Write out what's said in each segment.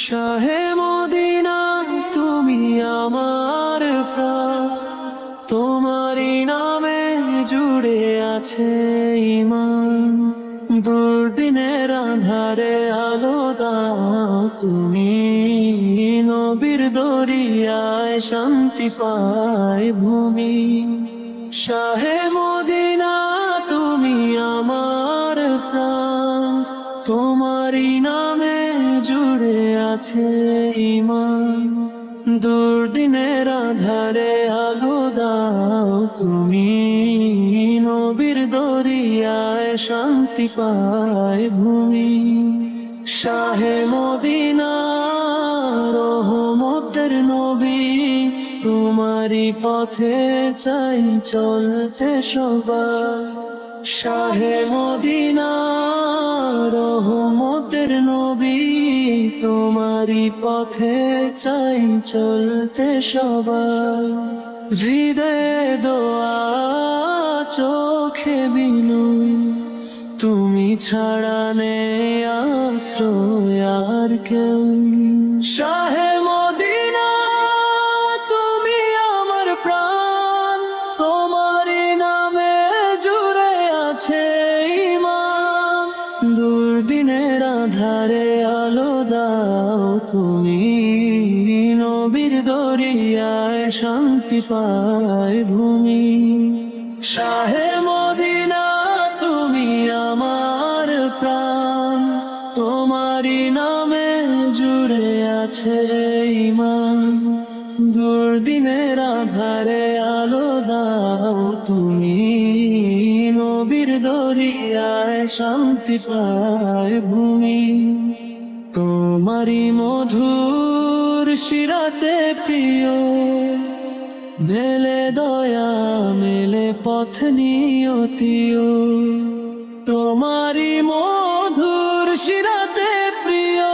শাহে Medina তুমি আমার প্রাণ, তোমারই নামে জুড়ে আছে ঈমান। দুর্দিনের আঁধারে আলো দাও তুমি, নবীর দরিয়ায় শান্তি পায় ভূমি। শাহে মদিনা তুমি আমার প্রাণ, তোমারই নামে জুড়ে আছে ঈমান। দুর্দিনের আঁধারে আলো দাও তুমি, নবীর দরিয়ায় শান্তি পায় ভূমি। শাহে মদিনা রহমতের নবী, তোমারই পথে চাই চলতে সবাই। শাহে মদিনা রহমতের নবী, তোমারই পথে চাই চলতে সবাই। হৃদয়ে দোয়া চোখে বিনয়, তুমি ছাড়া নেই আশ্রয় আর কেউ। শাহে মদিনা তুমি আমার প্রাণ, তোমারই নামে জুড়ে আছে ঈমান। দুর্দিনের আঁধারে আলো দাও তুমি, নবীর দরিয়ায় শান্তি পায় ভূমি। শাহে মদিনা তুমি আমার প্রাণ, তোমারই নামে জুড়ে আছে ঈমান। দুর্দিনের আঁধারে আলো দাও তুমি, নবীর দরিয়ায় শান্তি পায় ভূমি। তোমারই মধুর শিরাতে প্রিয়, মেলে দয়া মেলে পথ নিয়তিও। তোমারই মধুর শিরাতে প্রিয়,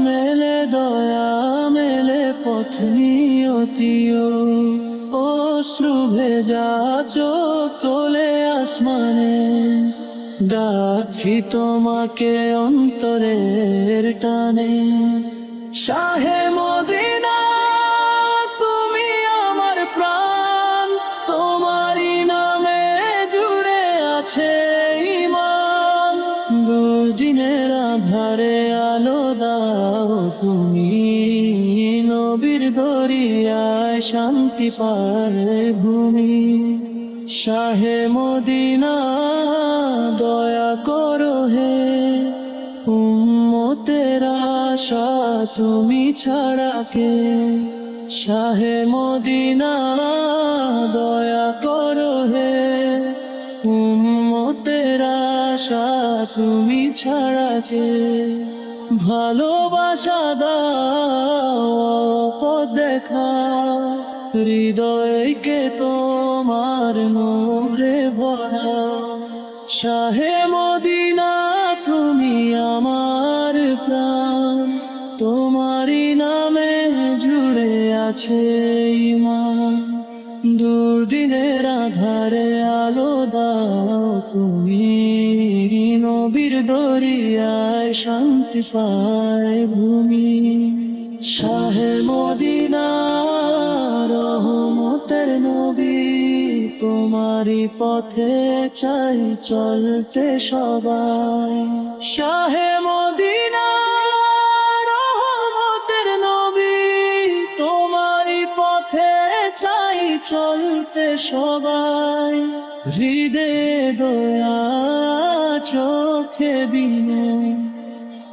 মেলে দয়া মেলে পথ নিয়তিও। অশ্রু ভেজা চোখ তোলে আসমানে, ডাকছি তোমাকে অন্তরের টানে। শাহে মদিনা তুমি আমার প্রাণ, তোমারই নামে জুড়ে আছে ঈমান। দুর্দিনের আঁধারে আলো দাও তুমি, নবীর দরিয়ায় শান্তি পায় ভূমি। শাহে মদিনা দয়া করো হে, উম্মতের আশা তুমি ছাড়া কে। শাহে মদিনা দয়া করো হে, উম্মতের আশা তুমি ছাড়া কে। ভালোবাসা দাও পথ দেখা, হৃদয়কে তোমার নূরে ভরা। শাহে মদিনা তুমি আমার প্রাণ, তোমারই নামে জুড়ে আছে ঈমান। দুর্দিনের আঁধারে আলো দাও তুমি, নবীর দরিয়ায় শান্তি পায় ভূমি। শাহে মদিনা রহমতের নবী, তোমারই পথে চাই চলতে সবাই। শাহে মদিনা রহমতের নবী, তোমারই পথে চাই চলতে সবাই। হৃদয়ে দয়া চোখে বিনয়,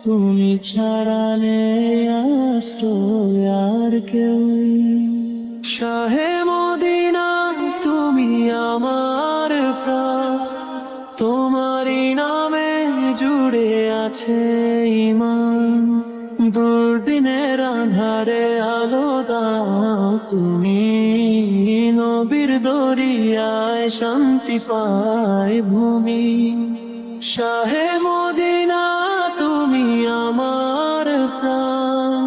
তুমি ছাড়া নেই আশ্রয় আর কেউ। শাহে মদিনা তুমি আমার প্রাণ, তোমারই নামে জুড়ে আছে ঈমান। দুর্দিনের আঁধারে আলো দাও তুমি, নবীর দরিয়ায় শান্তি পায় ভূমি। শাহে মদিনা তুমি আমার প্রাণ,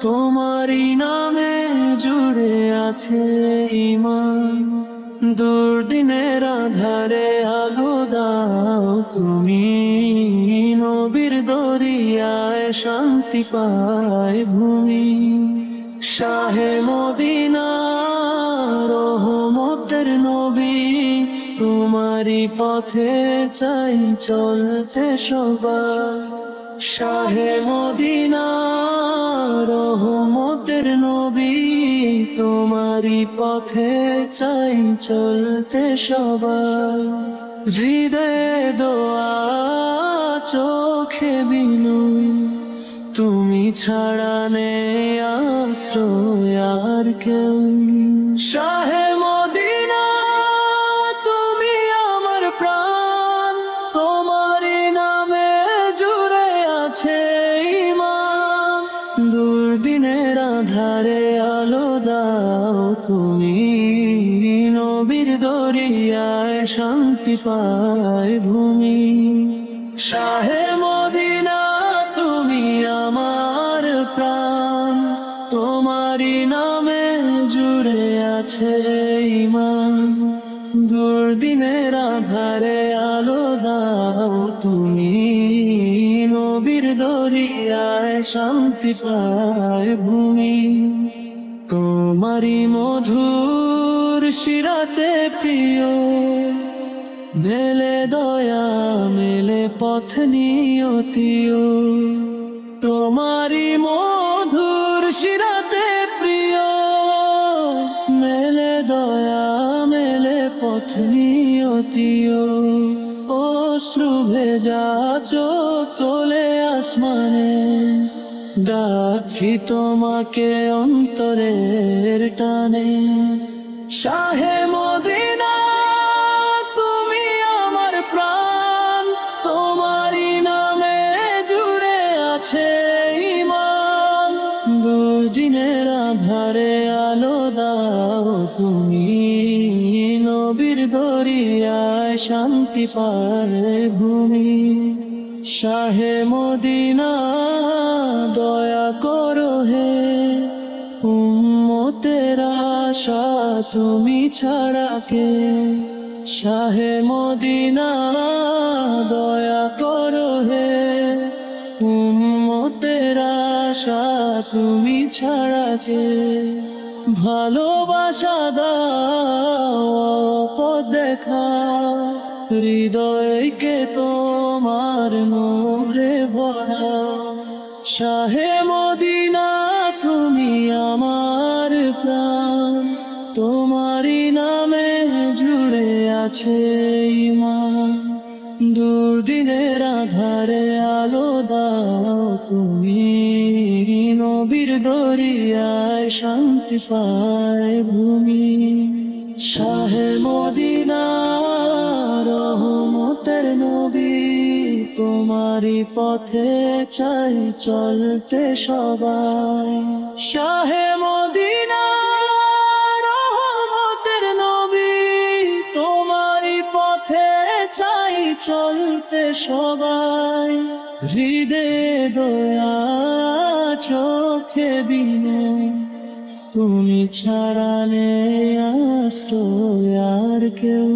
তোমারই নামে জুড়ে আছে ঈমান। দুর্দিনের আঁধারে আলো দাও তুমি, নবীর দরিয়ায় শান্তি পায় ভূমি। শাহে মদিনা রহমতের নবী, তোমারই পথে চাই চলতে সবাই। শাহে মদিনা রহমতের নবী, তোমারই পথে চাই চলতে সবাই। হৃদয়ে দোয়া চোখে বিনয়, তুমি ছাড়া নেই আশ্রয় আর কেউ। শাহে মদিনা তুমি আমার প্রাণ, তোমারই নামে জুড়ে আছে ঈমান। দুর্দিনের আধারে আলো দাও তুমি, নবীর দরিয়ায় শান্তি পায় ভূমি। শাহে মদিনা তুমি আমার প্রাণ, তোমারই নামে জুড়ে আছে ঈমান। দুর্দিনের আধারে আলো দাও তুমি, নবীর দরিয়ায় শান্তি পায় ভূমি। তোমারই মধুর শিরাতে প্রিয়, মেলে দয়া মেলে পথ নিয়তিও। তোমারই মধুর শিরাতে প্রিয়, মেলে দয়া মেলে পথ নিয়তিও। অশ্রু ভেজা চোখ তোলে আসমানে, ডাকছি তোমাকে অন্তরের টানে। শাহে মদিনা তুমি আমার প্রাণ, তোমারই নামে জুড়ে আছে ঈমান। দুর্দিনের আধারে আলো দাও তুমি, নবীর দরিয়ায় শান্তি পায় ভূমি। শাহে মদিনা দয়া করো হে, উম্মতের আশা তুমি ছাড়া কে। শাহে মদিনা দয়া করো হে, উম্মতের আশা তুমি ছাড়া কে। ভালোবাসা দাও পথ দেখা, হৃদয়কে তোমার নূরে ভরা। শাহে মদিনা তুমি আমার প্রাণ, তোমারই নামে জুড়ে আছে ঈমান। দুর্দিনের আধারে আলো দাও তুমি, নবীর দরিয়ায় শান্তি পায় ভূমি। শাহে মদিনা রহমতের নবী, তোমারই পথে চাই চলতে সবাই। শাহে মদিনা রহমতের নবী, তোমারই পথে চাই চলতে সবাই। হৃদয়ে দয়া চোখে বিনয়, তুমি ছাড়া নেই আশ্রয় আর কেউ।